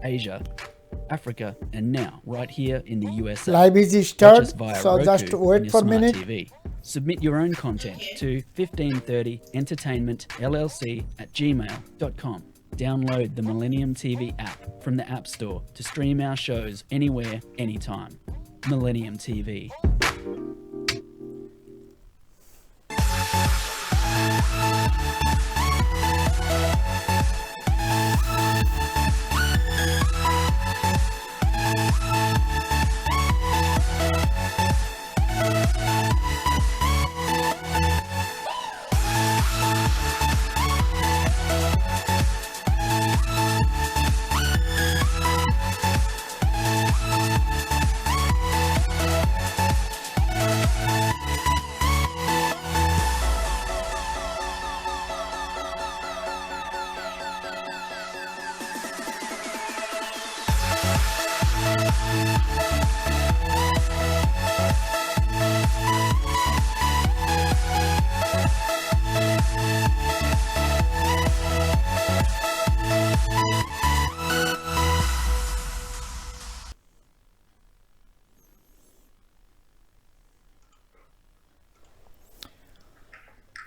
Asia, Africa, and now right here in the USA. Live is Watch us started, via so Roku just on wait your for a smart minute. TV. Submit your own content to 1530 entertainment llc@gmail.com. Download the Millennium TV app from the App Store to stream our shows anywhere, anytime. Millennium TV.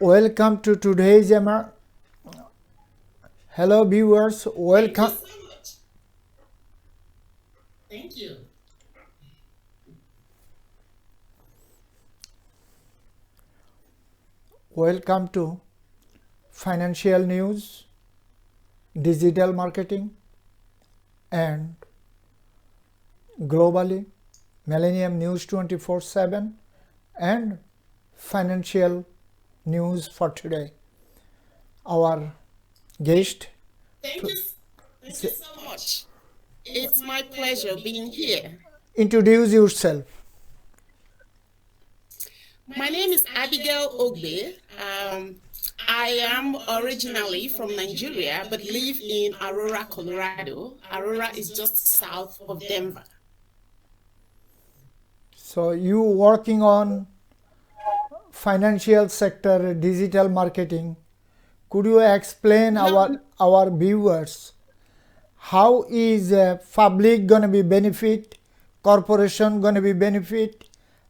Welcome to today's Hello viewers, welcome. Thank you so much. Thank you. Welcome to financial news, digital marketing, and globally Millennium News 24/7 and financial news for today. Our guest, Thank you. Thank you so much. It's my pleasure being here. introduce yourself. My name is Abigail Ogbe. I am originally from Nigeria, but live in Aurora, Colorado. Aurora is just south of Denver. So you working on financial sector, digital marketing. Could you explain our viewers how is public going to be benefit, corporation going to be benefit,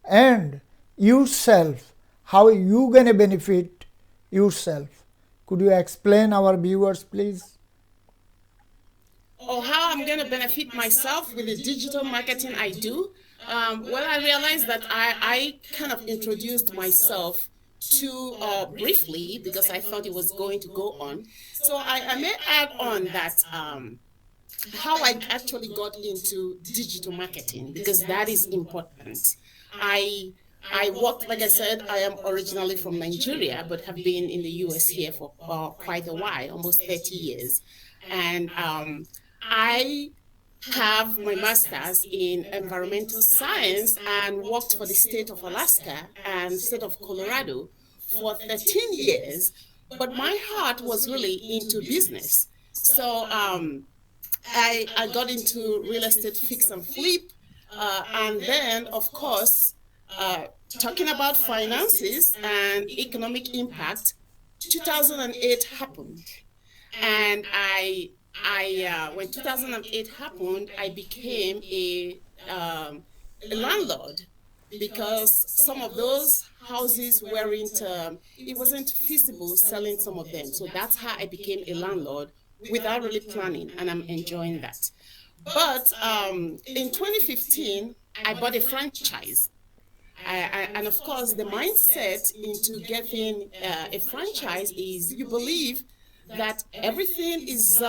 and yourself, how you going to benefit yourself? Could you explain our viewers, please? Or how I'm going to benefit myself with the digital marketing I do. Well, I realized that I kind of introduced myself too briefly because I thought it was going to go on. So I may add on that how I actually got into digital marketing because that is important. I I worked, like I said, I am originally from Nigeria, but have been in the US here for quite a while, almost 30 years. And I have my master's in environmental science and worked for the state of Alaska and state of Colorado for 13 years. But my heart was really into business. So I got into real estate fix and flip. And then, of course, talking about finances and economic impact, 2008 happened. And when 2008 happened, I became a landlord because some of those houses weren't, it wasn't feasible selling some of them. So that's how I became a landlord without really planning, and I'm enjoying that. But in 2015, I bought a franchise. And of course, the mindset into getting a franchise is you believe that everything is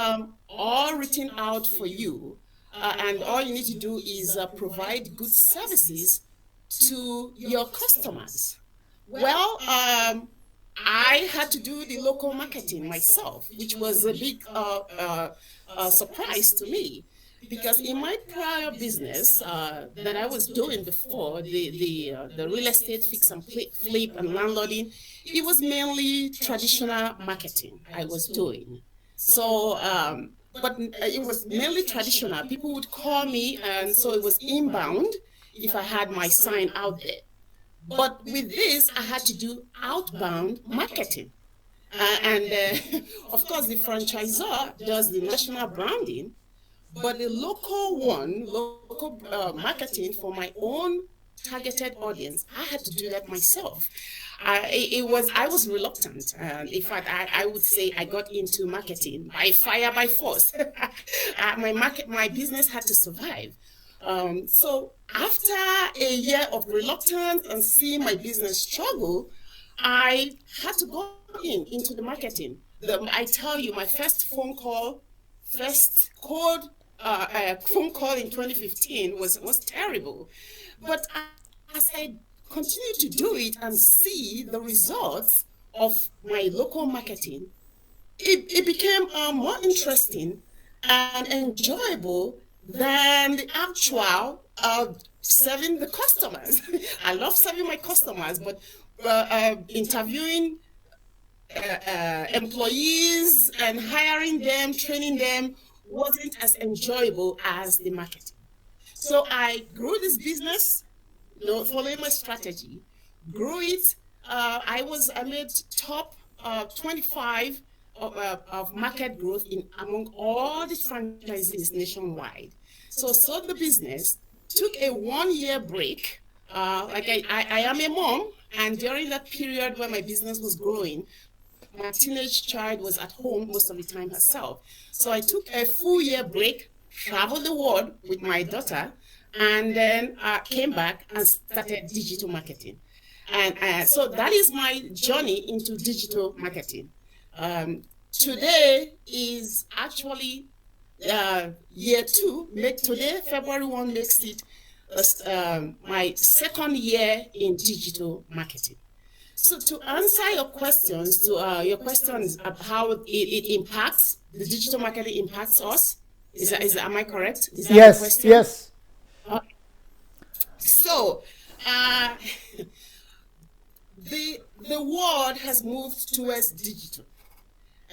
all written out for you, and all you need to do is provide good services to your customers. Well, I had to do the local marketing myself, which was a big surprise to me. Because in my prior business that I was doing before, the real estate fix and flip and landlording, it was mainly traditional marketing I was doing. So, but it was mainly traditional. People would call me, and so it was inbound if I had my sign out there. But with this, I had to do outbound marketing. And of course, the franchisor does the national branding. But the local one, local marketing for my own targeted audience, I had to do that myself. I was reluctant. In fact, I would say I got into marketing by fire by force. My business had to survive. So after a year of reluctance and seeing my business struggle, I had to go into the marketing. I tell you, my first phone call in 2015 was terrible. But as I continued to do it and see the results of my local marketing, it became more interesting and enjoyable than the actual serving the customers. I love serving my customers, but interviewing employees and hiring them, training them wasn't as enjoyable as the marketing. So I grew this business, following my strategy, grew it. I made top 25 of market growth in among all the franchises nationwide. So sold the business, took a 1 year break. I am a mom, and during that period where my business was growing, my teenage child was at home most of the time herself. So I took a full year break, traveled the world with my daughter, and then came back and started digital marketing. And so that is my journey into digital marketing. Today is actually year two. Today, February 1 makes it my second year in digital marketing. So to answer your questions, your questions of how it impacts, the digital marketing impacts us, am I correct? Is that the Yes, question? yes. Okay. So, the world has moved towards digital.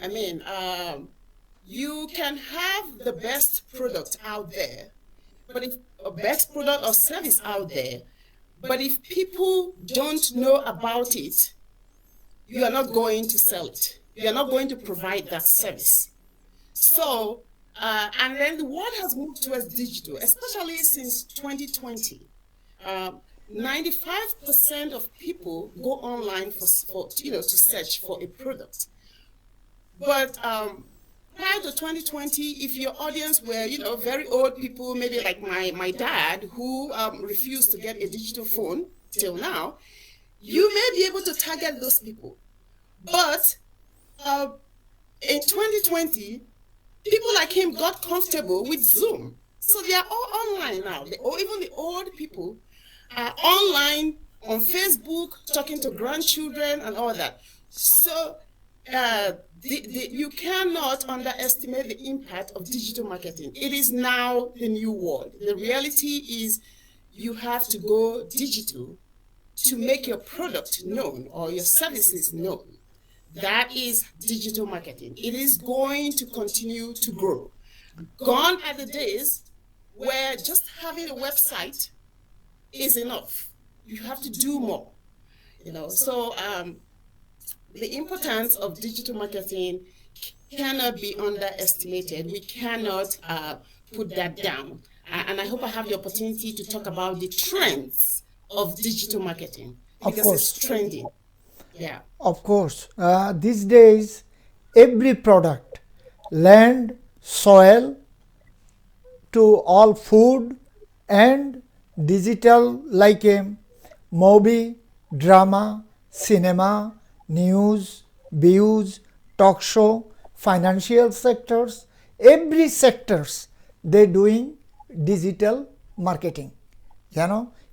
I mean, you can have the best product out there, but if a best product or service out there, but if people don't know about it, you are not going to sell it. You are not going to provide that service. So, and then the world has moved towards digital, especially since 2020. 95% of people go online for to search for a product. But prior to 2020, if your audience were very old people, maybe like my dad, who refused to get a digital phone till now, you may be able to target those people. But in 2020, people like him got comfortable with Zoom. So they are all online now. Even the old people are online on Facebook, talking to grandchildren and all that. So you cannot underestimate the impact of digital marketing. It is now the new world. The reality is you have to go digital to make your product known or your services known. That is digital marketing. It is going to continue to grow. Gone are the days where just having a website is enough. You have to do more. So the importance of digital marketing cannot be underestimated. We cannot put that down. And I hope I have the opportunity to talk about the trends of digital marketing because it's trending. Yeah. Of course. These days, every product, land, soil, to all food and digital like a movie, drama, cinema, news, views, talk show, financial sectors, every sectors they doing digital marketing.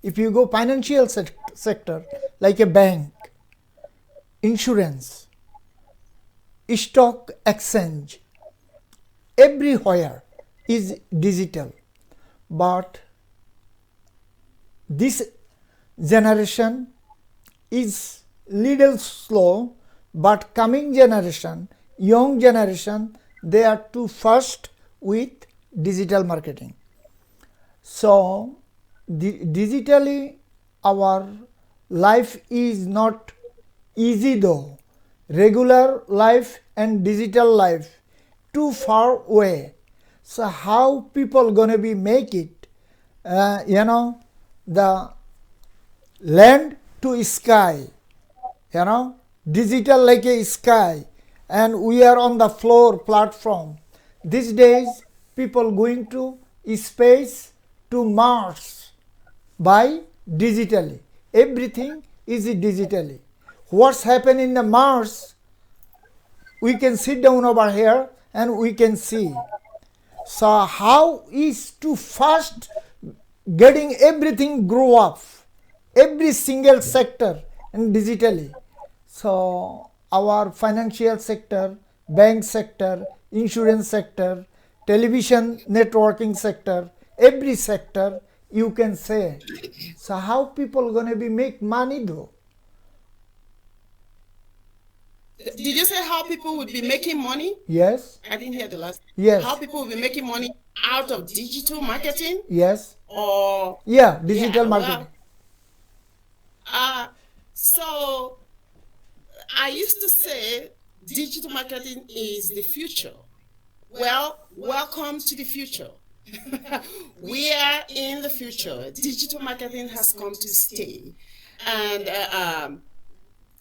If you go financial sector like a bank, insurance, stock exchange, everywhere is digital. But this generation is little slow, but coming generation, young generation, they are too fast with digital marketing. So digitally our life is not easy though. Regular life and digital life too far away. So how people gonna be make it? The land to sky, digital like a sky, and we are on the floor platform. These days, people going to space, to Mars by digitally. Everything is digitally. What's happening in the Mars, we can sit down over here and we can see. So how is to first getting everything grow up, every single sector and digitally. So our financial sector, bank sector, insurance sector, television networking sector, every sector you can say. So how people gonna be make money though? Did you say how people would be making money? Yes. I didn't hear the last. Yes. How people will be making money out of digital marketing? Yes. Or yeah, digital marketing. So I used to say digital marketing is the future. Well, welcome to the future. We are in the future. Digital marketing has come to stay, and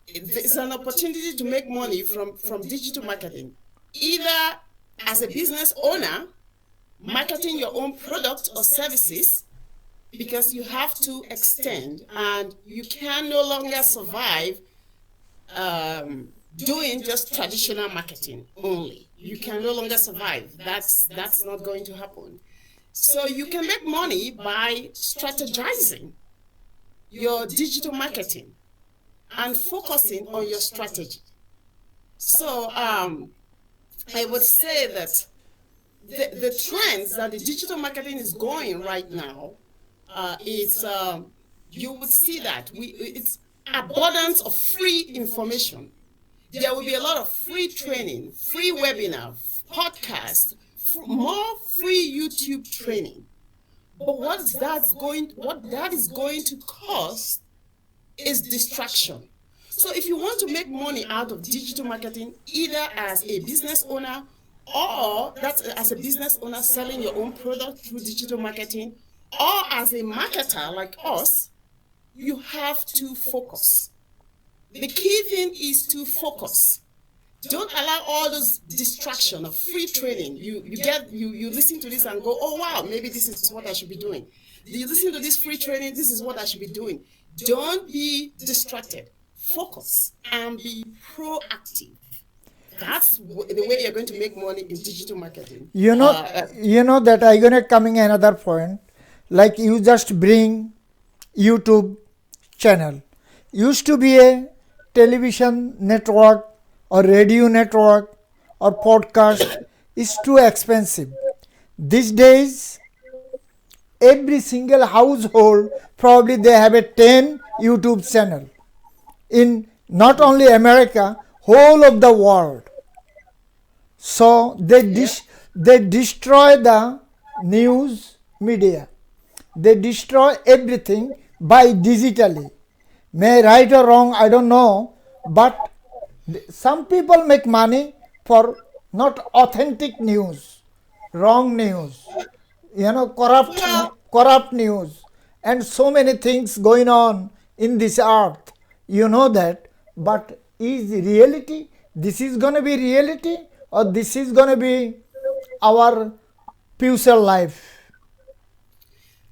it's an opportunity to make money from digital marketing, either as a business owner, marketing your own product or services, because you have to extend and you can no longer survive doing just traditional marketing only. You can no longer survive. That's not going to happen. So you can make money by strategizing your digital marketing and focusing on your strategy. So I would say that the trends that the digital marketing is going right now, it's you would see that it's abundance of free information. There will be a lot of free training, free webinar, podcast, more free YouTube training. But what that is going to cause is distraction. So if you want to make money out of digital marketing, either as a business owner or that's as a business owner selling your own product through digital marketing, or as a marketer like us, you have to focus. The key thing is to focus. Don't allow all those distraction of free training. You listen to this and go, oh wow, maybe this is what I should be doing. You listen to this free training, this is what I should be doing. Don't be distracted. Focus and be proactive. That's the way you're going to make money in digital marketing. You know that I'm gonna coming another point. Like you just bring YouTube channel. Used to be a television network or radio network or podcast is too expensive. These days, every single household probably they have a 10 YouTube channel. In not only America, whole of the world. So they destroy the news media. They destroy everything by digitally. May right or wrong, I don't know, but some people make money for not authentic news, wrong news, corrupt news, and so many things going on in this earth. You know that, but is reality? This is gonna be reality, or this is gonna be our future life?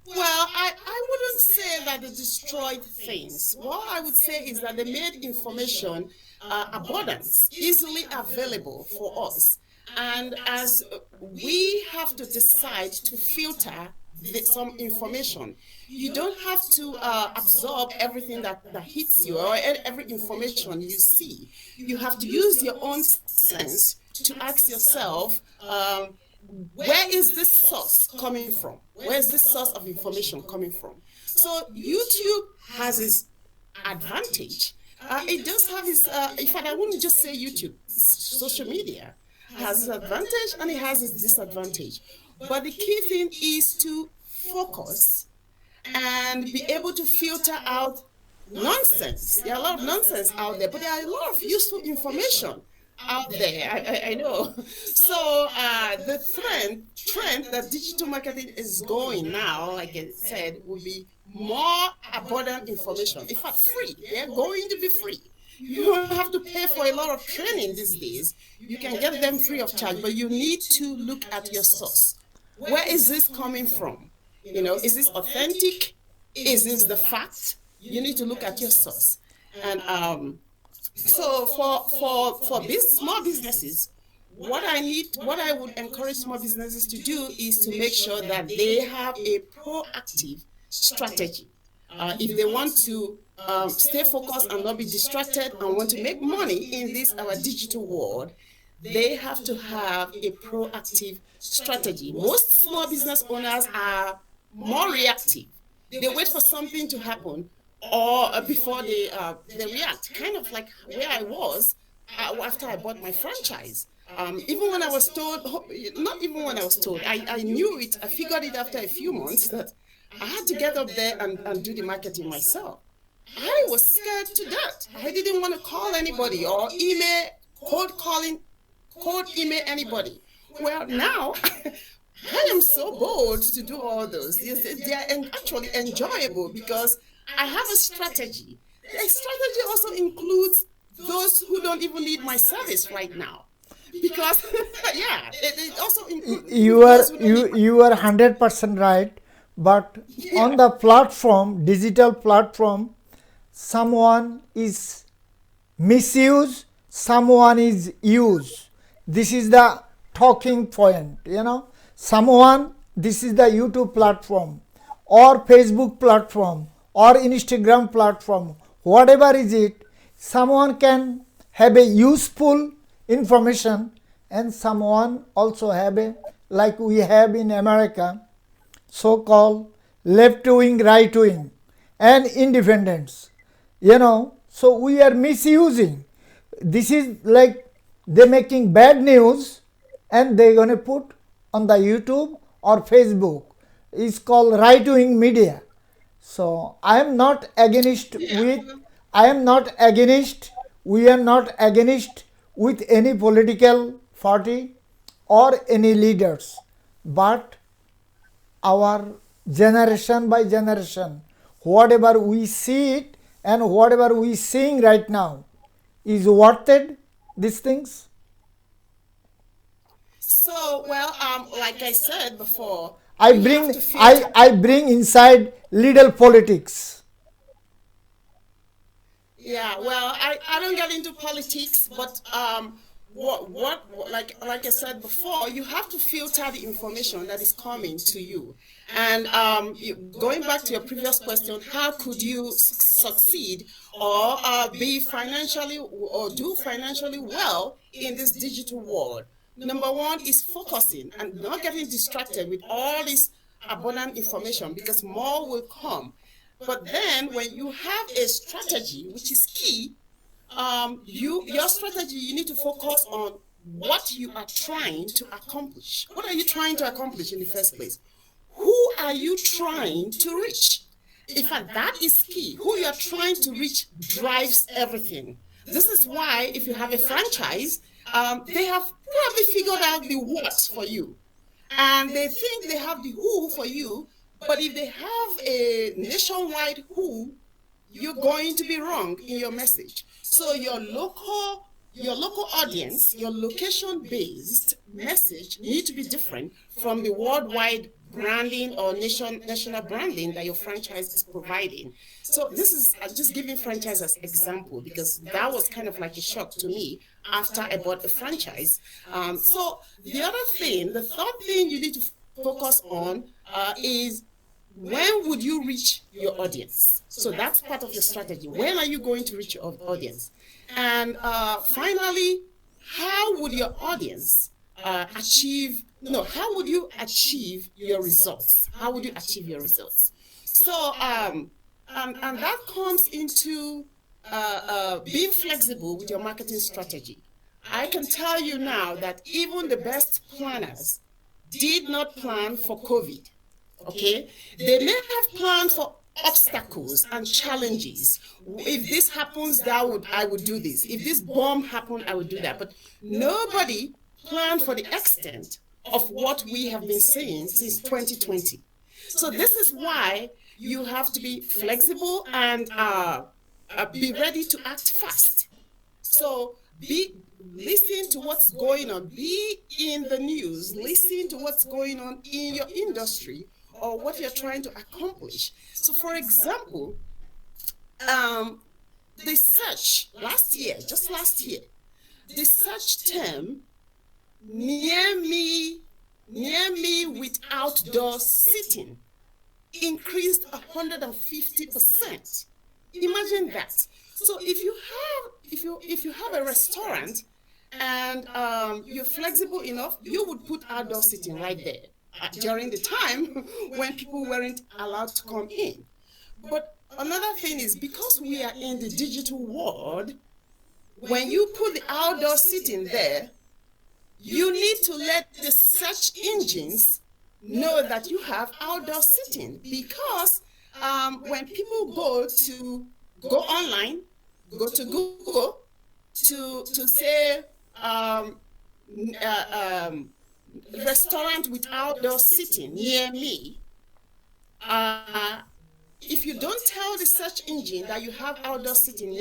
Well, I wouldn't say that they destroyed things. What I would say is that they made information abundance, easily available for us. And as we have to decide to filter some information, you don't have to absorb everything that hits you or every information you see. You have to use your own sense to ask yourself, where is this source coming from? Where is this source of information coming from? So YouTube has its advantage. It does have its, in fact, I wouldn't just say YouTube, social media has its advantage and it has its disadvantage. But the key thing is to focus and be able to filter out nonsense. There are a lot of nonsense out there, but there are a lot of useful information out there. I know. So the trend that digital marketing is going now, like I said, will be more abundant information. In fact, free. They're going to be free. You don't have to pay for a lot of training these days. You can get them free of charge, but you need to look at your source. Where is this coming from? Is this authentic? Is this the fact? You need to look at your source. And so for these small businesses, what I would encourage small businesses to do is to make sure that they have a proactive strategy. If they want to stay focused and not be distracted and want to make money in this our digital world, they have to have a proactive strategy. Most small business owners are more reactive. They wait for something to happen or before they react, kind of like where I was after I bought my franchise. Even when I was told, not even when I was told, I knew it, I figured it after a few months that I had to get up there and do the marketing myself. I was scared to death. I didn't want to call anybody or cold email anybody. Well, now I am so bold to do all those. They are actually enjoyable because I have a strategy. The strategy also includes those who don't even need my service right now. Because, yeah, it also includes you are 100% right. But on the platform, digital platform, someone is misused, someone is used. This is the talking point, Someone, this is the YouTube platform or Facebook platform or Instagram platform, whatever is it, someone can have a useful information and someone also have a, like we have in America, so-called left-wing, right-wing and independents, so we are misusing. This is like they're making bad news and they're going to put on the YouTube or Facebook. It's called right-wing media. So we are not against with any political party or any leaders, but our generation by generation, whatever we see it and whatever we seeing right now, is worth it, these things? So, well, like I said before, I bring inside little politics. Yeah, well, I don't get into politics, but like I said before, you have to filter the information that is coming to you. And going back to your previous question, how could you succeed or be financially or do financially well in this digital world? Number one is focusing and not getting distracted with all this abundant information because more will come. But then when you have a strategy, which is key, your strategy, you need to focus on what you are trying to accomplish. What are you trying to accomplish in the first place? Who are you trying to reach? In fact, that is key. Who you are trying to reach drives everything. This is why if you have a franchise, they have probably figured out the what for you. And they think they have the who for you, but if they have a nationwide who, you're going to be wrong in your message. So your local audience, your location-based message need to be different from the worldwide branding or national branding that your franchise is providing. So this is just giving franchise as example because that was kind of like a shock to me after I bought the franchise. So the third thing you need to focus on is when would you reach your audience? So that's part of your strategy. When are you going to reach your audience? And finally, how would your audience how would you achieve your results? How would you achieve your results? So, and that comes into being flexible with your marketing strategy. I can tell you now that even the best planners did not plan for COVID. Okay, they may have planned for obstacles and challenges. If this happens, I would do this. If this bomb happened, I would do that. But nobody planned for the extent of what we have been seeing since 2020. So this is why you have to be flexible and be ready to act fast. So listen to what's going on. Be in the news. Listen to what's going on in your industry or what you're trying to accomplish. So, for example, the search just last year, the search term near me with outdoor sitting increased 150%. Imagine that. So if you have a restaurant and you're flexible enough, you would put outdoor seating right there during the time when people weren't allowed to come in. But another thing is, because we are in the digital world, when you put the outdoor seating there, you need to let the search engines know that you have outdoor seating, because when people go online, go to Google to say restaurant with outdoor seating near me, if you don't tell the search engine that you have outdoor seating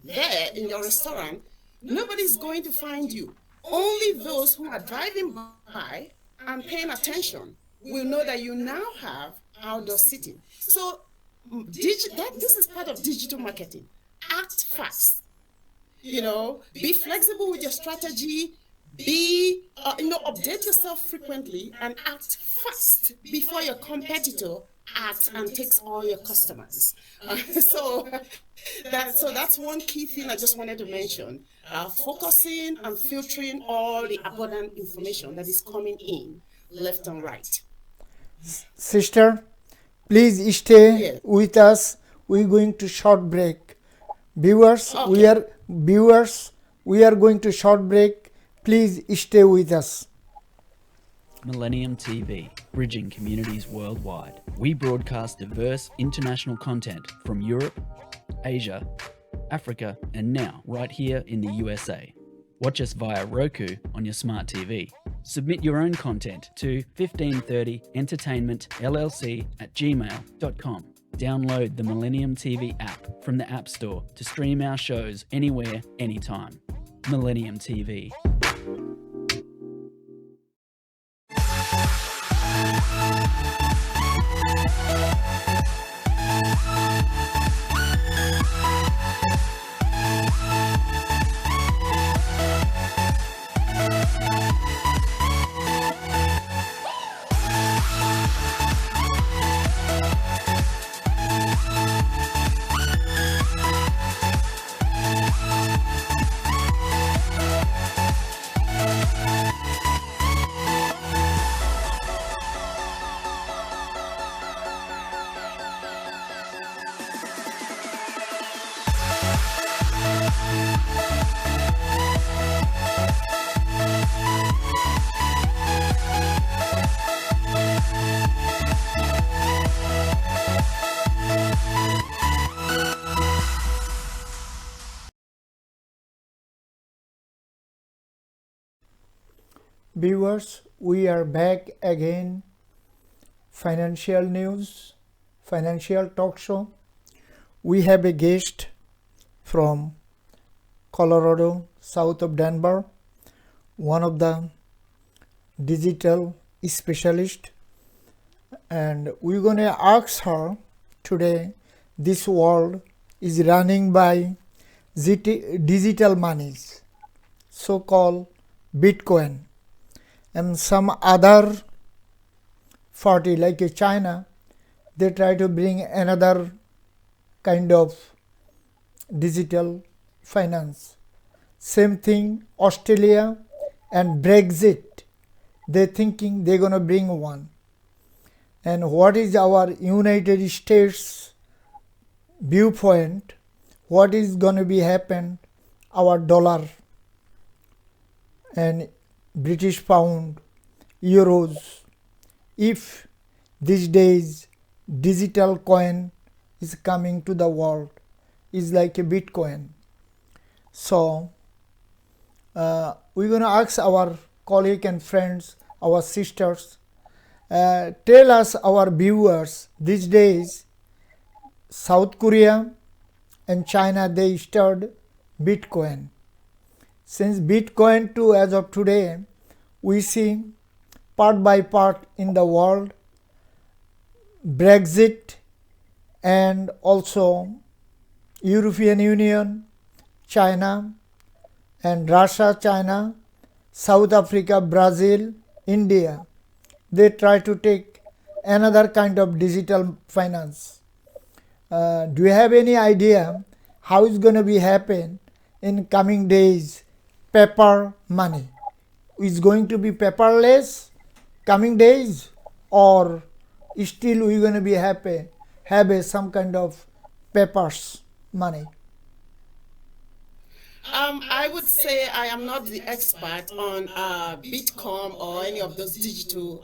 there in your restaurant, nobody's going to find you. Only those who are driving by and paying attention will know that you now have outdoor seating. So this is part of digital marketing. Act fast. Be flexible with your strategy. Update yourself frequently and act fast before your competitor acts and takes all your customers. So that's one key thing I just wanted to mention. Focusing and filtering all the abundant information that is coming in left and right. Sister, please stay Yes. with us. We're going to short break. Viewers, Okay. we are going to short break. Please stay with us. Millennium TV, bridging communities worldwide. We broadcast diverse international content from Europe, Asia, Africa, and now right here in the USA. Watch us via Roku on your smart TV. Submit your own content to 1530entertainmentllc@gmail.com. Download the Millennium TV app from the App Store to stream our shows anywhere, anytime. Millennium TV. Viewers, we are back again. Financial news, financial talk show. We have a guest from Colorado, south of Denver, one of the digital specialist, and we're going to ask her today. This world is running by digital monies, so-called Bitcoin, and some other party like China, they try to bring another kind of digital finance. Same thing, Australia and Brexit, they're thinking they're going to bring one. And what is our United States viewpoint? What is going to be happen? Our dollar and British pound, euros, if these days digital coin is coming to the world, is like a Bitcoin. So we're going to ask our colleague and friends, our sisters, tell us, our viewers, these days South Korea and China, they started Bitcoin. Since Bitcoin to as of today, we see part by part in the world, Brexit and also European Union, China and Russia, China, South Africa, Brazil, India, they try to take another kind of digital finance. Do you have any idea how it's going to be happen in coming days? Paper money is going to be paperless coming days, or still we're going to be happy have some kind of papers money? I would say I am not the expert on Bitcoin or any of those digital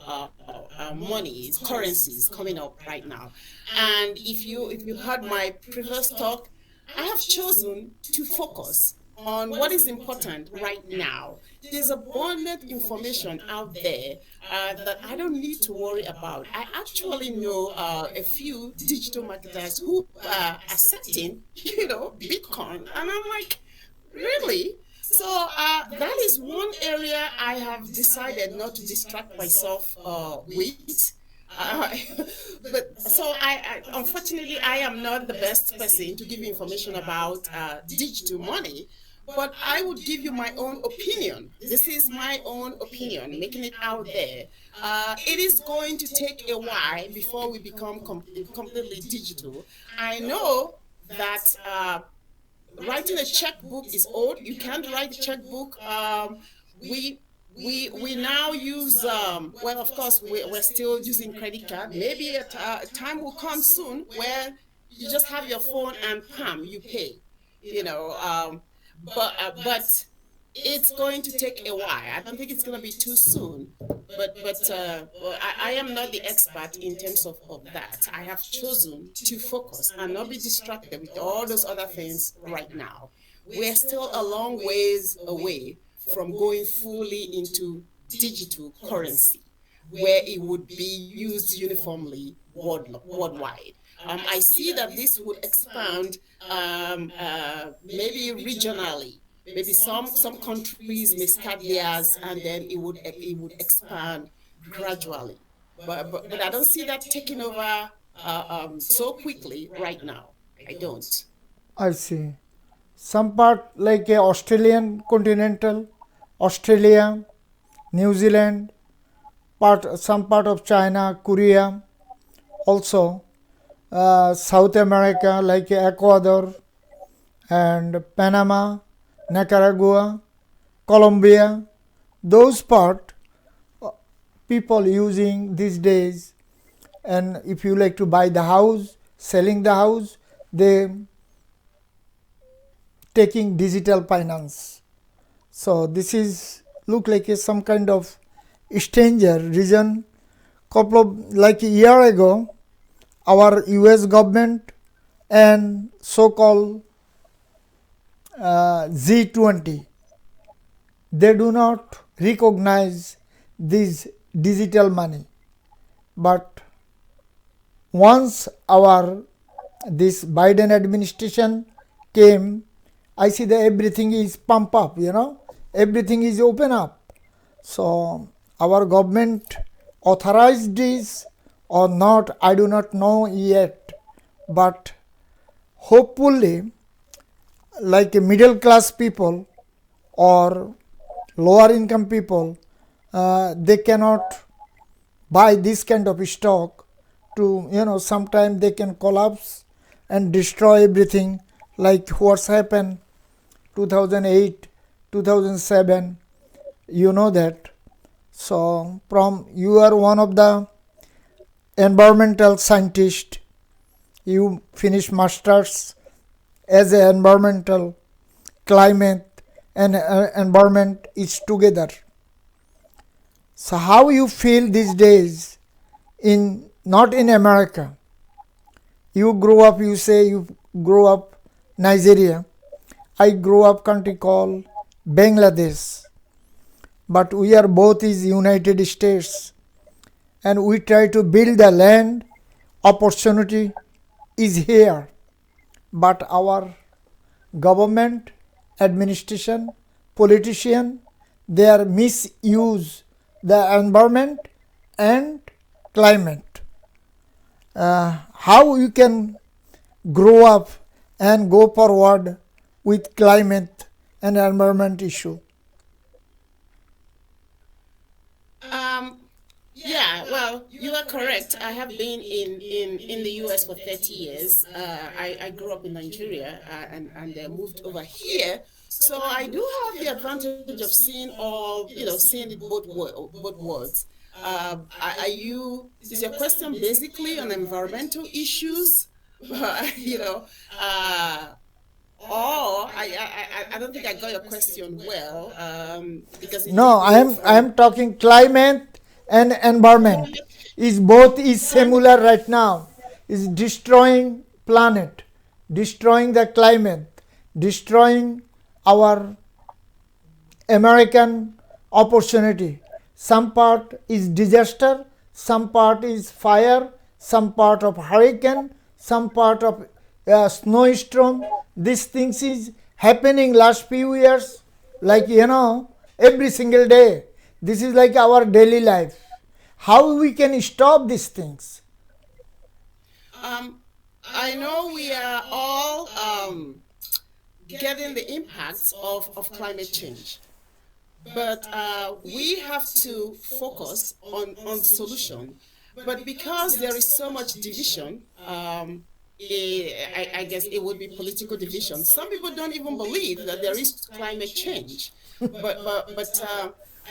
monies, currencies coming up right now. And if you heard my previous talk, I have chosen to focus on what is important right now. There's abundant information out there that I don't need to worry about. I actually know a few digital marketers who are accepting, Bitcoin, and I'm like, really? So that is one area I have decided not to distract myself with. Uh, but so unfortunately, I am not the best person to give you information about digital money. But I would give you my own opinion. This is my own opinion, making it out there. It is going to take a while before we become completely digital. I know that writing a checkbook is old. You can't write a checkbook. We we now use well, of course, we're still using credit card. Maybe a time will come soon where you just have your phone and pam, you pay. You know, but it's going to take a while. I don't think it's going to be too soon. But well, I am not the expert in terms of that. I have chosen to focus and not be distracted with all those other things right now. We're still a long ways away from going fully into digital currency, where it would be used uniformly worldwide. I see that this would expand maybe regionally. Maybe some countries may start theirs, and then it would expand gradually. But I don't see that taking over so quickly right now. I don't. I see. Some part like a Australian continental, Australia, New Zealand, some part of China, Korea, also South America like Ecuador and Panama, Nicaragua, Colombia, those part people using these days. And if you like to buy the house, selling the house, they taking digital finance. So this is look like some kind of stranger region. Couple of like a year ago, our U.S. government and so-called G20, they do not recognize this digital money. But once our this Biden administration came, I see that everything is pump up, everything is open up. So our government authorized this or not, I do not know yet. But hopefully, like middle class people or lower income people, they cannot buy this kind of stock to, sometimes they can collapse and destroy everything, like what's happened 2008, 2007, you know that. So you are one of the environmental scientist, you finish masters as an environmental climate and environment is together. So how you feel these days not in America, You grow up, you say you grow up Nigeria. I grew up country called Bangladesh. But we are both is United States, and we try to build the land. Opportunity is here, but our government, administration, politician, they are misuse the environment and climate. How you can grow up and go forward with climate and environment issue? Yeah, well, you are correct. I have been in the US for 30 years. I grew up in Nigeria and moved over here. So I do have the advantage of seeing seeing it both worlds. Is your question basically on environmental issues? you know, uh, I don't think I got your question well, because it No, did I go am I from am talking climate and environment. climate, Is both is climate. similar right now. Is destroying planet, destroying the climate, destroying our American opportunity. Some part is disaster, some part is fire, some part of hurricane, some part of snowstorm. These things is happening last few years, like every single day. This is like our daily life. How we can stop these things? Um, I know we are all getting the impacts of climate change, but we have to focus on solution. But because there is so much division, I guess it would be political division. Some people don't even believe that there is climate change, but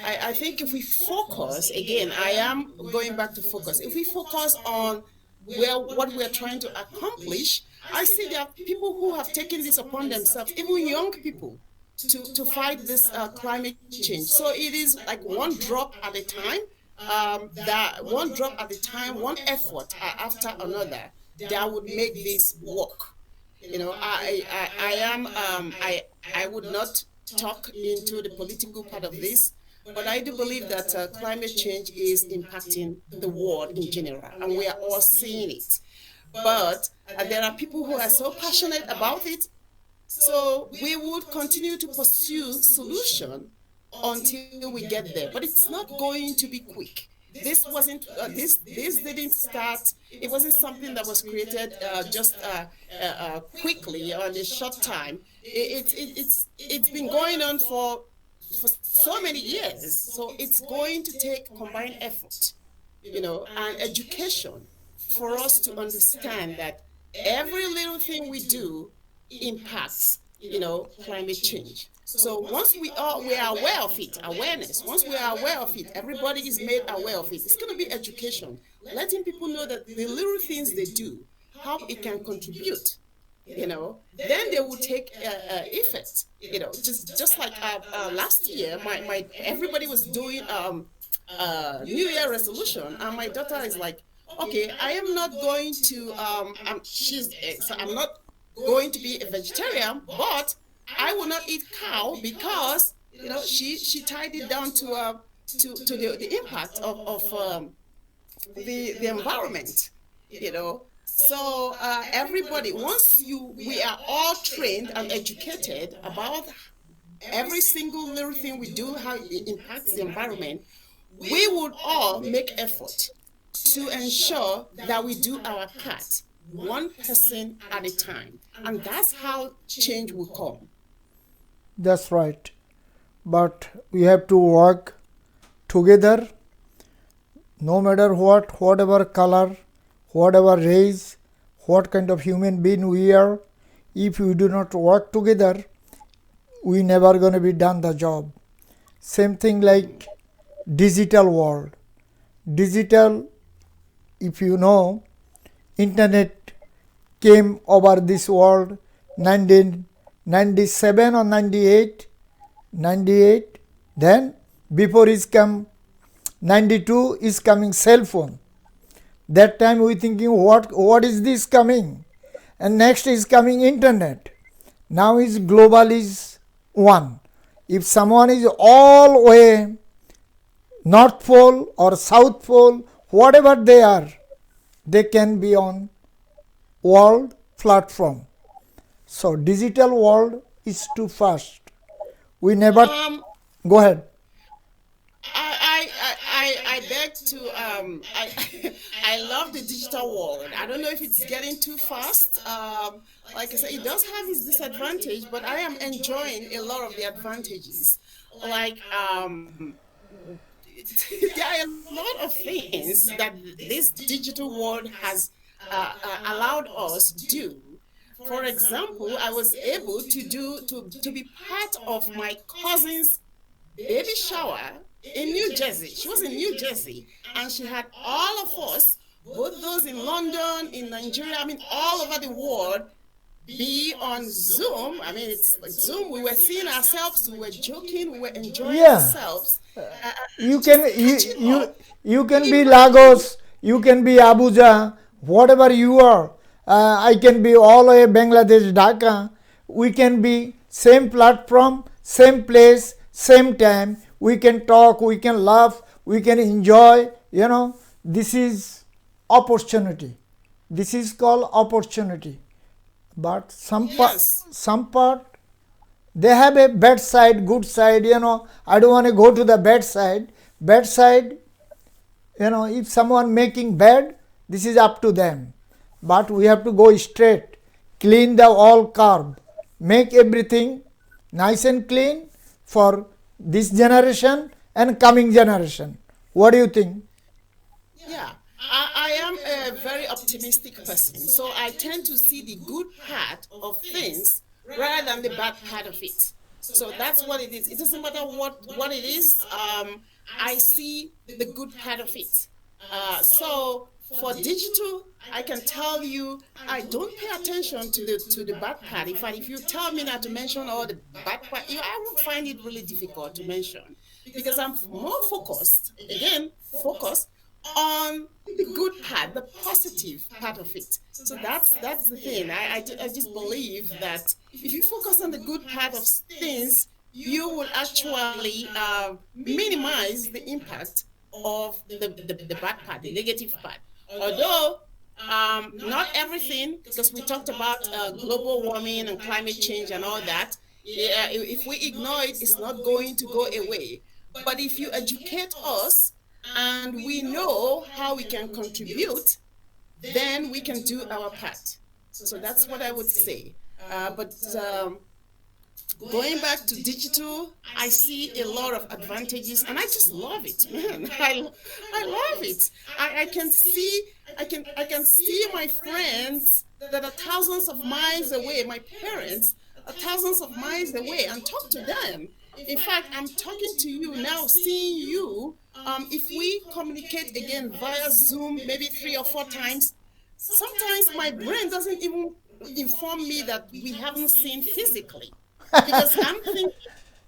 I think if we focus again, I am going back to focus. If we focus on what we are trying to accomplish, I see there are people who have taken this upon themselves, even young people, to fight this climate change. So it is like one drop at a time. That one drop at a time, one effort after another, that would make this work. I am I would not talk into the political part of this, but I do believe that climate change is impacting the world in general, and we are all seeing it. But there are people who are so passionate about it, so we would continue to pursue solution until we get there. But it's not going to be quick. This didn't start. It wasn't something that was created just quickly or in a short time. It's been going on for so many years. So it's going to take combined effort, and education for us to understand that every little thing we do impacts, climate change. So once we are aware of it, awareness. Once we are aware of it, everybody is made aware of it. It's going to be education, letting people know that the little things they do, how it can contribute. Then they will take effect. Just like last year, my everybody was doing New Year resolution, and my daughter is like, okay, I am not going to so I'm not going to be a vegetarian, but I will not eat cow because she tied it down to the impact of the environment. So everybody, we are all trained and educated about every single little thing we do, how it impacts the environment, we would all make effort to ensure that we do our part, one person at a time. And that's how change will come. That's right. But we have to work together, no matter whatever color, whatever race, what kind of human being we are. If we do not work together, we never going to be done the job. Same thing like digital world. Digital, if you know, internet came over this world 1997 or 98. Then before is come 92 is coming cell phone. That time we thinking what is this coming, and next is coming internet. Now is global is one. If someone is all way North Pole or South Pole, whatever they are, they can be on world platform. So digital world is too fast. We never go ahead. I beg to I love the digital world. I don't know if it's getting too fast. Like I said, it does have its disadvantage, but I am enjoying a lot of the advantages. Like there are a lot of things that this digital world has allowed us to do. For example, I was able to be part of my cousin's baby shower in New Jersey. She was in New Jersey, and she had all of us, both those in London, in Nigeria, I mean, all over the world, be on Zoom. I mean, it's like Zoom. We were seeing ourselves, we were joking, we were enjoying Yeah, ourselves, you can just catching up. you can be Imagine, Lagos, you can be Abuja, whatever you are. I can be all the way Bangladesh, Dhaka. We can be same platform, same place, same time. We can talk, we can laugh, we can enjoy. This is opportunity. This is called opportunity. But yes, some part they have a bad side, good side. I don't want to go to the bad side. Bad side, if someone making bad, this is up to them, but we have to go straight, clean the all carb, make everything nice and clean for this generation and coming generation. What do you think? yeah. I am a very optimistic person, so I tend to see the good part of things rather than the bad part of it. So that's what it is. It doesn't matter what it is. I see the good part of it. So for digital, I can tell you I don't pay attention to the bad part. In fact, if you tell me not to mention all the bad part, I would find it really difficult to mention because I'm more focused. Again, focused on the good part, the positive part of it. So that's the thing. I just believe that if you focus on the good part of things, you will actually minimize the impact of the bad part, the negative part. Although not everything, because we talked about global warming and climate change and all that. Yeah, if we ignore it, it's not going to go away. But if you educate us and we know how we can contribute, then we can do our part. So that's what I would say. But going back to digital, I see a lot of advantages, and I just love it, man. I love it. I can see I can see my friends that are thousands of miles away, my parents are thousands of miles away, and talk to them. In fact, I'm talking to you now, seeing you. If we communicate again via Zoom, maybe 3 or 4 times, sometimes my brain doesn't even inform me that we haven't seen physically because I'm thinking,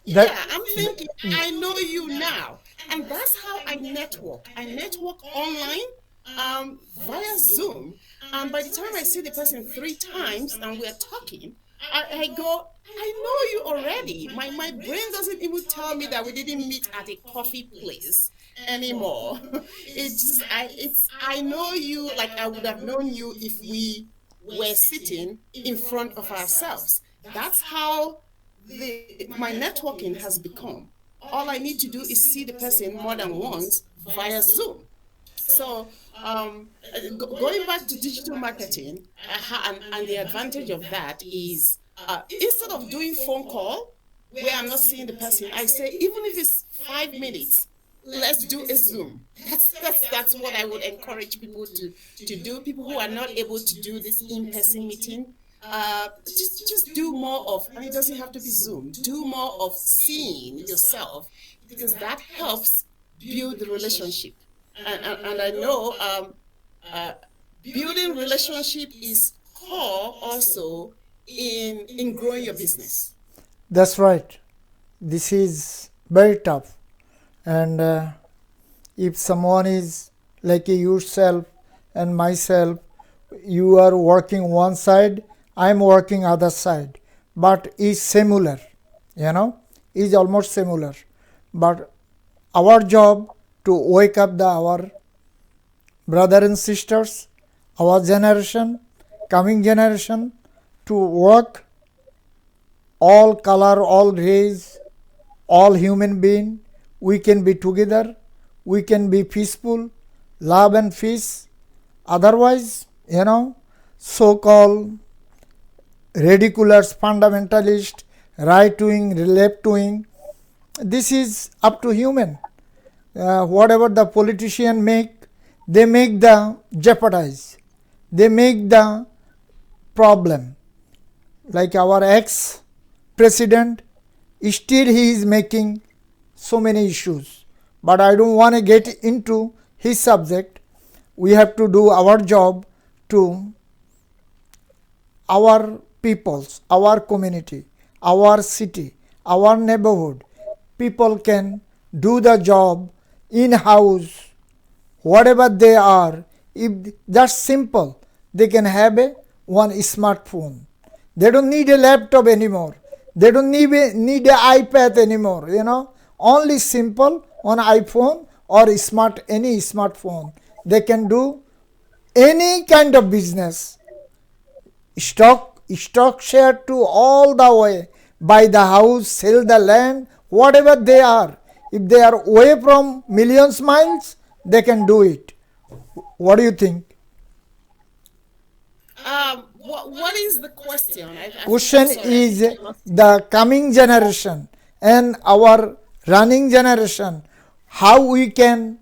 That yeah, I'm thinking, I know you now. And that's how I network. I network online via Zoom. And by the time I see the person 3 times and we're talking, I go, I know you already. My brain doesn't even tell me that we didn't meet at a coffee place anymore. I know you like I would have known you if we were sitting in front of ourselves. That's how my networking has become. All I need to do is see the person more than once via Zoom. So, going back to digital marketing, and the advantage of that is instead of doing phone call where I'm not seeing the person, I say even if it's 5 minutes, let's do a Zoom. That's what I would encourage people to do. People who are not able to do this in-person meeting, just do more of, and it doesn't have to be Zoom. Do more of seeing yourself because that helps build the relationship. And I know uh, building relationship is core also in growing your business. that's right. This is very tough, and if someone is like yourself and myself, you are working one side, I'm working other side, but is similar, is almost similar. But our job to wake up our brother and sisters, our generation, coming generation, to work, all color, all race, all human being, we can be together, we can be peaceful, love and peace. Otherwise, so-called ridiculous fundamentalist, right wing, left wing, this is up to human. Whatever the politician make, they make the jeopardize, they make the problem. Like our ex president, still he is making so many issues, but I don't want to get into his subject. We have to do our job to our peoples, our community, our city, our neighborhood. People can do the job in house, whatever they are. If that's simple, they can have one smartphone. They don't need a laptop anymore. They don't need an iPad anymore. Only simple on iPhone or any smartphone. They can do any kind of business. Stock share to all the way, buy the house, sell the land, whatever they are. If they are away from millions miles, they can do it. What do you think? What is the question? Question is the coming generation and our running generation, how we can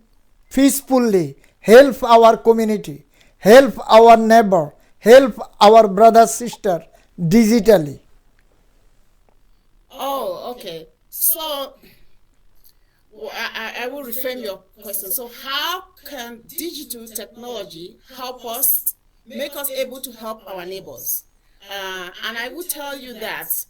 peacefully help our community, help our neighbor, help our brother, sister digitally. Oh, okay. So I will reframe your question. So how can digital technology help us, make us able to help our neighbors? And I will tell you that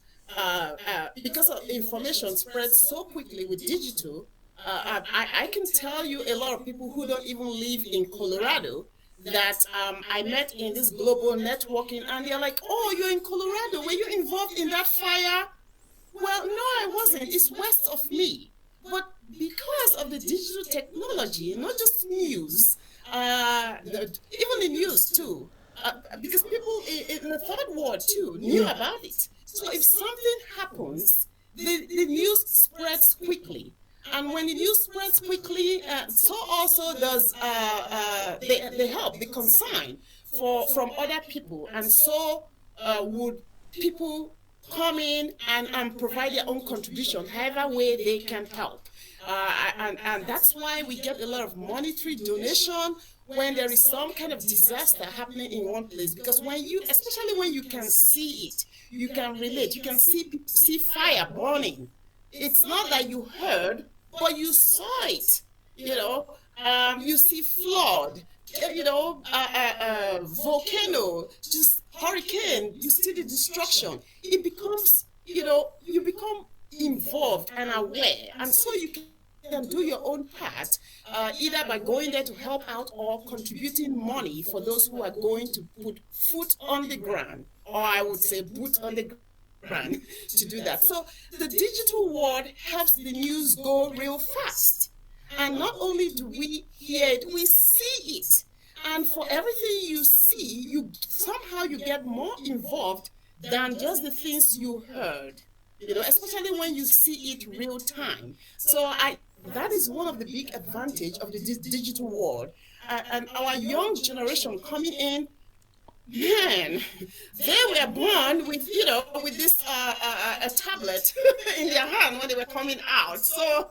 because of information spreads so quickly with digital, I can tell you a lot of people who don't even live in Colorado that I met in this global networking, and they're like, "Oh, you're in Colorado. Were you involved in that fire?" Well, no, I wasn't. It's west of me. But because of the digital technology, not just news, even the news too, because people in the third world too knew about it. So if something happens, the news spreads quickly. And when the news spreads quickly, so also does the help, the concern from other people. And so would people come in and provide their own contribution, however way they can help. And that's why we get a lot of monetary donation when there is some kind of disaster happening in one place. Because especially when you can see it, you can relate, you can see fire burning. It's not that you heard, but you saw it. You see flood, volcano, just hurricane, you see the destruction. It becomes, you become involved and aware. And so you can do your own part, either by going there to help out or contributing money for those who are going to put foot on the ground, or I would say boot on the ground to do that. So the digital world helps the news go real fast. And not only do we hear it, we see it. And for everything you see, somehow you get more involved than just the things you heard. Especially when you see it real time. So that is one of the big advantage of the digital world. And our young generation coming in, man, they were born with this a tablet in their hand when they were coming out. So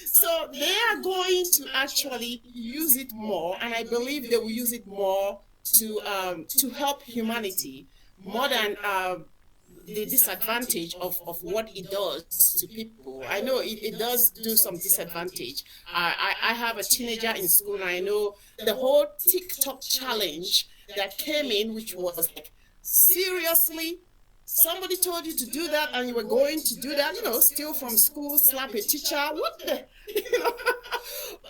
so they are going to actually use it more, and I believe they will use it more to help humanity more than the disadvantage of what it does to people. I know it does do some disadvantage. I have a teenager in school, and I know the whole TikTok challenge that came in, which was like, seriously, Somebody told you to do that and you were going to do that, steal from school, slap a teacher, what the, you know.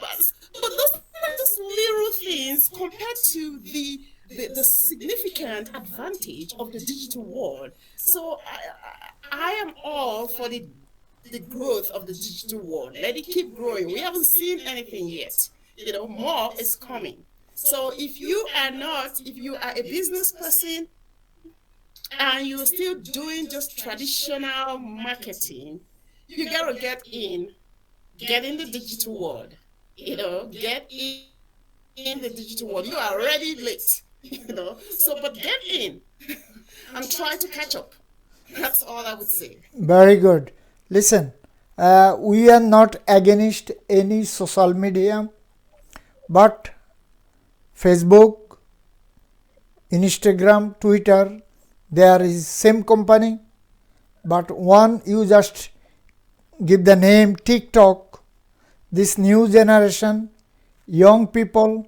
But those are just little things compared to the significant advantage of the digital world. So I am all for the growth of the digital world. Let it keep growing. We haven't seen anything yet. More is coming. So if you are a business person and you're still doing just traditional marketing, you gotta get in the digital world. Get in the digital world. You are already late. So but get in and try to catch up. That's all I would say. Very good. Listen, we are not against any social media, but Facebook, Instagram, Twitter, there is same company, but one you just give the name TikTok. This new generation, young people,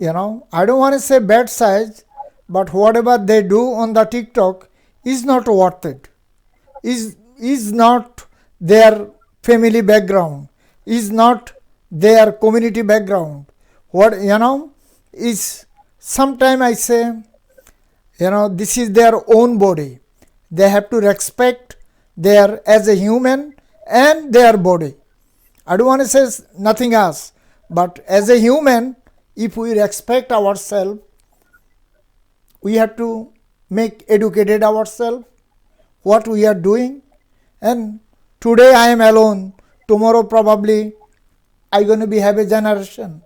I don't want to say bad size, but whatever they do on the TikTok is not worth it. Is not their family background, is not their community background. What is sometime I say, this is their own body. They have to respect their as a human and their body. I don't want to say nothing else, but as a human, if we respect ourselves, we have to make educated ourselves what we are doing. And today I am alone, tomorrow probably I going to be have a generation.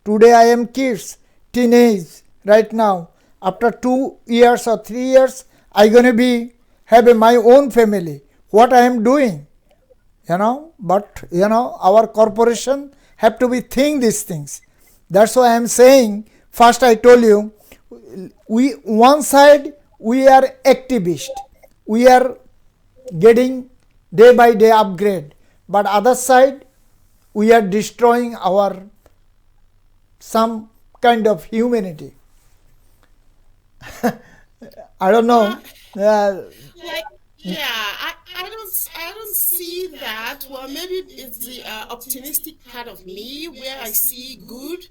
Today I am kids, teenage right now. After 2 years or 3 years, I going to be have my own family. What I am doing, but our corporation have to be think these things. That's why I am saying. First I told you, one side we are activist, we are getting day by day upgrade, but other side we are destroying our some kind of humanity. I don't know. I don't see that. Well, maybe it's the optimistic part of me where I see good,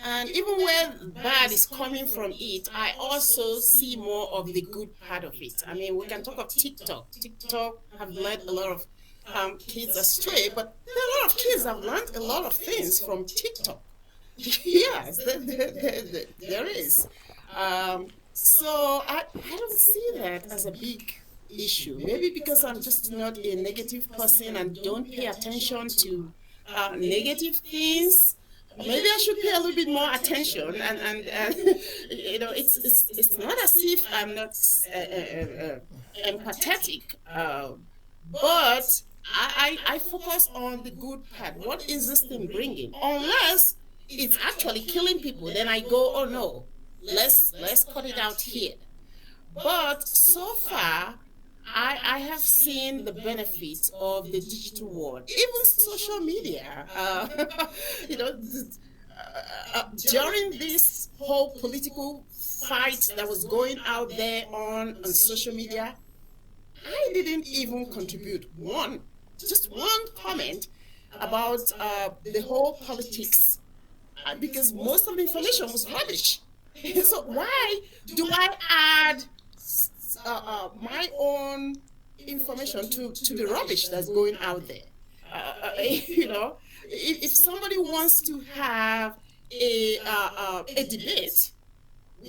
and even where bad is coming from it, I also see more of the good part of it. I mean, we can talk of TikTok. TikTok have led a lot of kids astray, but there are a lot of kids have learned a lot of things from TikTok. Yes, there is. So I don't see that as a big issue. Maybe because I'm just not a negative person and don't pay attention to negative things. Maybe I should pay a little bit more attention, and it's not as if I'm not empathetic, but I focus on the good part. What is this thing bringing? Unless it's actually killing people, then I go, oh no, let's cut it out here. But so far, I have seen the benefits of the digital world, even social media. During this whole political fight that was going out there on social media, I didn't even contribute just one comment about the whole politics, because most of the information was rubbish. So why do I add my own information to the rubbish that's going out there? If somebody wants to have a debate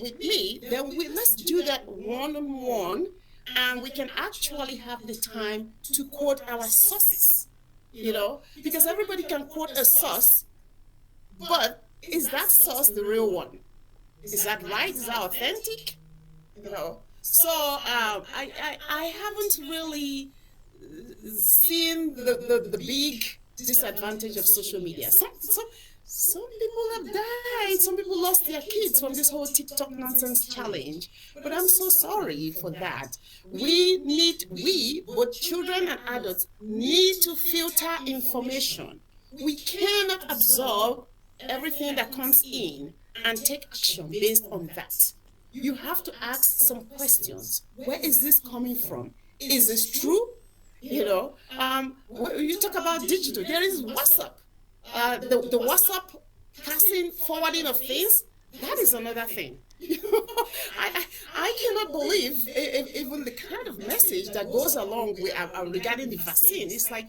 with me, then let's do that one-on-one, and we can actually have the time to quote our sources. Because everybody can quote a source, but is that source the real one? Is that right? Is that authentic? So I haven't really seen the big disadvantage of social media. Some people have died. Some people lost their kids from this whole TikTok nonsense challenge. But I'm so sorry for that. We, both children and adults, need to filter information. We cannot absorb everything that comes in and take action based on that. you have to ask some questions. Where is this coming from? Is this true? When you talk about digital, there is WhatsApp. The WhatsApp passing, forwarding of things, that is another thing. I cannot believe even the kind of message that goes along with regarding the vaccine. It's like,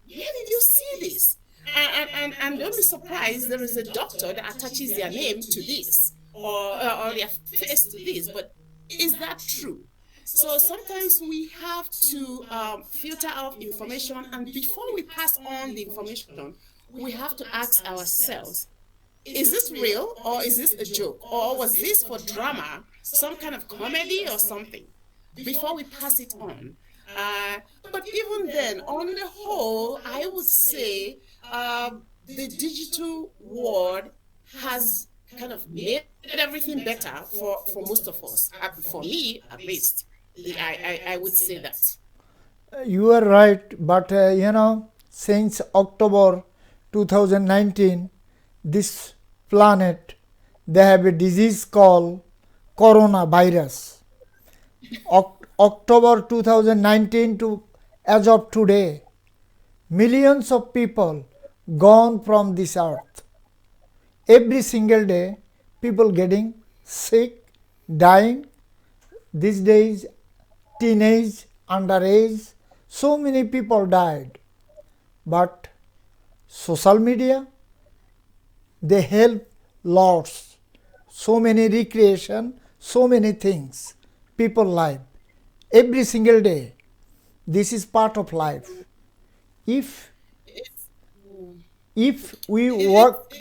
where did you see this? And don't be surprised, there is a doctor that attaches their name to this or their face to this, but is that true? So sometimes we have to filter out information, and before we pass on the information, we have to ask ourselves, is this real or is this a joke? Or was this for drama, some kind of comedy or something, before we pass it on? But even then, on the whole, I would say the digital world has kind of made everything better for most of us. For me, at least, I would say that. You are right, but since October 2019, this planet, they have a disease called coronavirus. October 2019 to as of today, millions of people gone from this earth. Every single day, people getting sick, dying. These days, teenage, underage, so many people died. But social media, they help lots. So many recreation, so many things. People live every single day. This is part of life. If we work,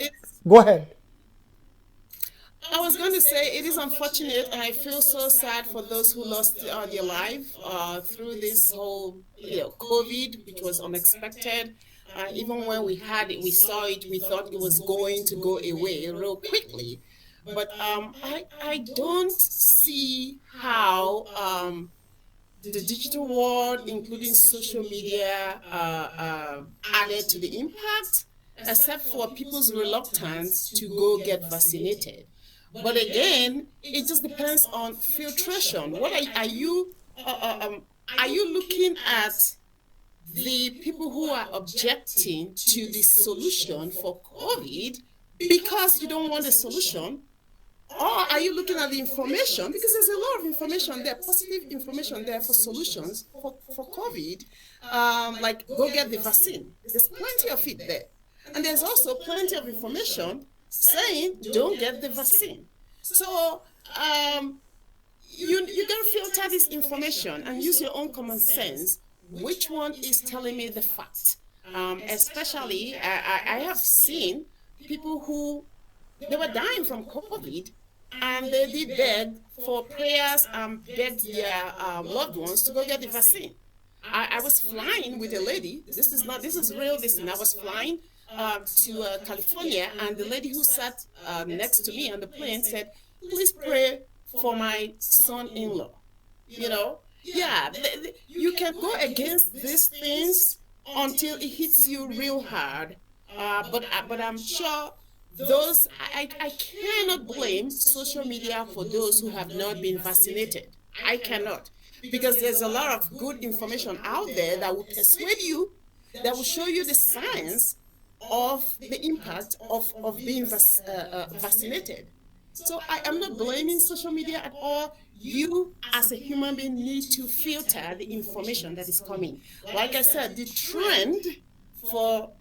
go ahead. I was going to say it is unfortunate, and I feel so sad for those who lost their life through this whole, COVID, which was unexpected. Even when we had it, we saw it, we thought it was going to go away real quickly. But I don't see how the digital world, including social media, added to the impact, except for people's reluctance to go get vaccinated. But again, it just depends on filtration. What are you looking at the people who are objecting to the solution for COVID because you don't want a solution? Or are you looking at the information? Because there's a lot of information there, positive information there for solutions for COVID, like go get the vaccine. There's plenty of it there. And there's also plenty of information saying don't get the vaccine. So you can filter this information and use your own common sense. Which one is telling me the fact? Especially, I have seen people who they were dying from COVID, and they did beg for prayers and begged their loved ones to go get the vaccine. I was flying with a lady. This is real. I was flying to California, and the lady who sat next to me on the plane said, "Please pray for my son-in-law." Yeah, you can go against these things until it hits you real hard. But I'm sure I cannot blame social media for those who have not been vaccinated. I cannot, because there's a lot of good information out there that will persuade you, that will show you the science of the impact of being vaccinated. So I am not blaming social media at all. You, as a human being, need to filter the information that is coming. Like I said, the trend for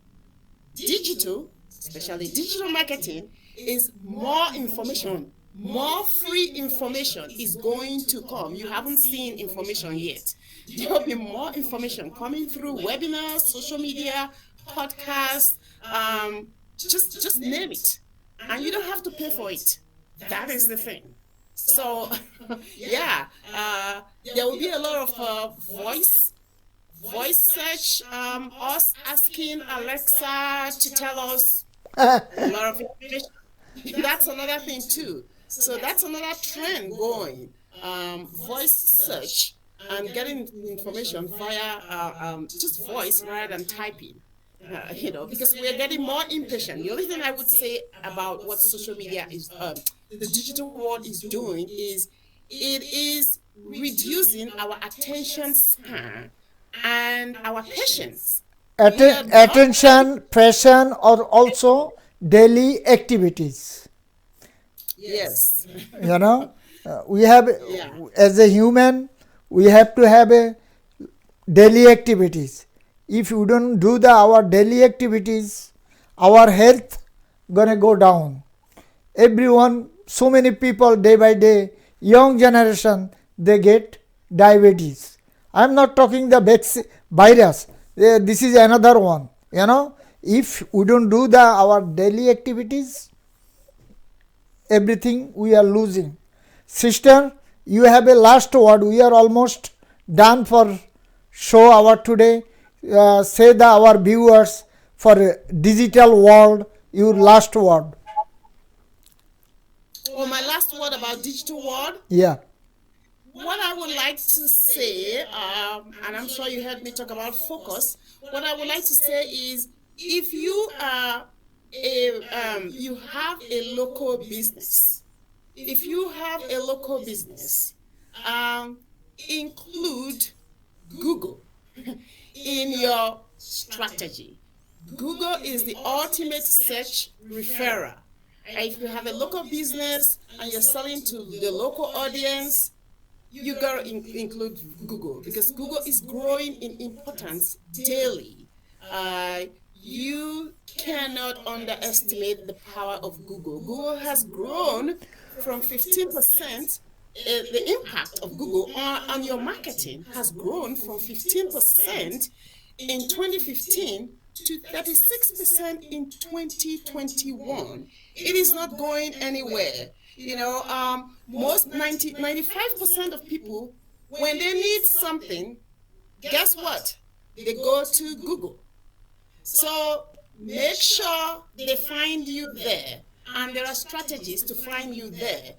digital, especially digital marketing, is more information, more free information is going to come. You haven't seen information yet. There will be more information coming through webinars, social media, podcasts, just name it. And you don't have to pay for it. That is the thing. So, yeah, there will be a lot of voice search, us asking Alexa to tell us a lot of information. That's another thing too. So that's another trend going. Voice search and getting information via just voice rather than typing. because we are getting more impatient. The only thing I would say about what social media is, the digital world is doing is it is reducing our attention span and our patience. We are not able, Attention, passion, or also daily activities. yes, You know, we have, yeah, as a human, we have to have a daily activities. If you don't do our daily activities, our health gonna go down. Everyone, so many people day by day, young generation, they get diabetes. I'm not talking the virus. This is another one. If we don't do our daily activities, everything we are losing. Sister, you have a last word. We are almost done for show our today. Say our viewers for digital world your last word. well, my last word about digital world. Yeah. What I would like to say, and I'm sure you heard me talk about focus. What I would like to say is, if you are you have a local business, if you have a local business, um, include Google in your strategy. Google is the ultimate search referrer. If you have a local business and you're selling to the local audience, you gotta include Google, because Google is growing in importance daily. You cannot underestimate the power of Google. Google has grown from 15%. The impact of Google on your marketing has grown from 15% in 2015 to 36% in 2021. It is not going anywhere. Most 95% of people, when they need something, guess what? They go to Google. So make sure they find you there. And there are strategies to find you there.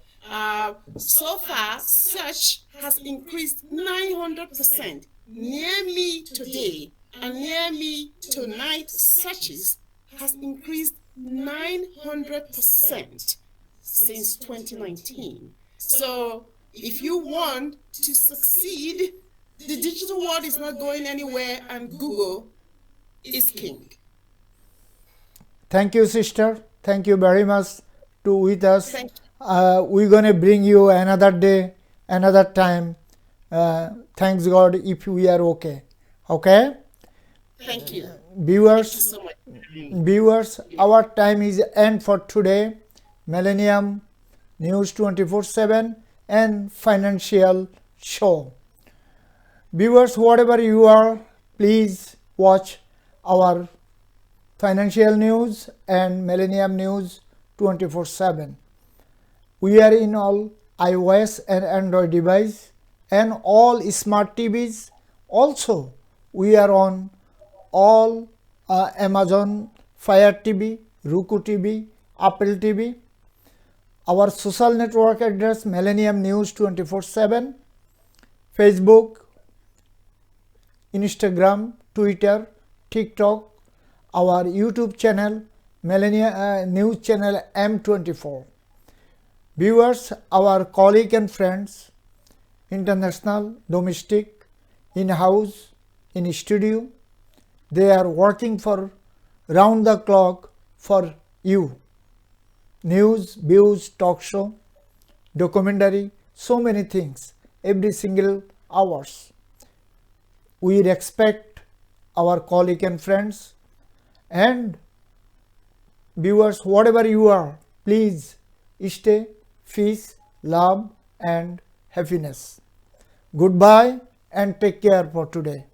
So far, search has increased 900%. Near me today and near me tonight, searches has increased 900% since 2019. So if you want to succeed, the digital world is not going anywhere, and Google is king. Thank you, sister. Thank you very much to with us. Thank We're gonna bring you another day, another time. Thanks God if we are okay. Okay, Thank you. Thank you viewers. so much. Viewers, our time is end for today. Millennium News 24/7 and financial show. Viewers, whatever you are, please watch our financial news and Millennium News 24/7. We are in all iOS and Android device and all smart TVs. Also, we are on all Amazon Fire TV, Roku TV, Apple TV. Our social network address Millennium News 24/7, Facebook, Instagram, Twitter, TikTok, our YouTube channel Millennium News channel M24. Viewers, our colleague and friends, international, domestic, in-house, in studio, they are working for round the clock for you. News, views, talk show, documentary, so many things, every single hours. We respect our colleague and friends, and viewers, whatever you are, please stay peace, love and happiness. Goodbye and take care for today.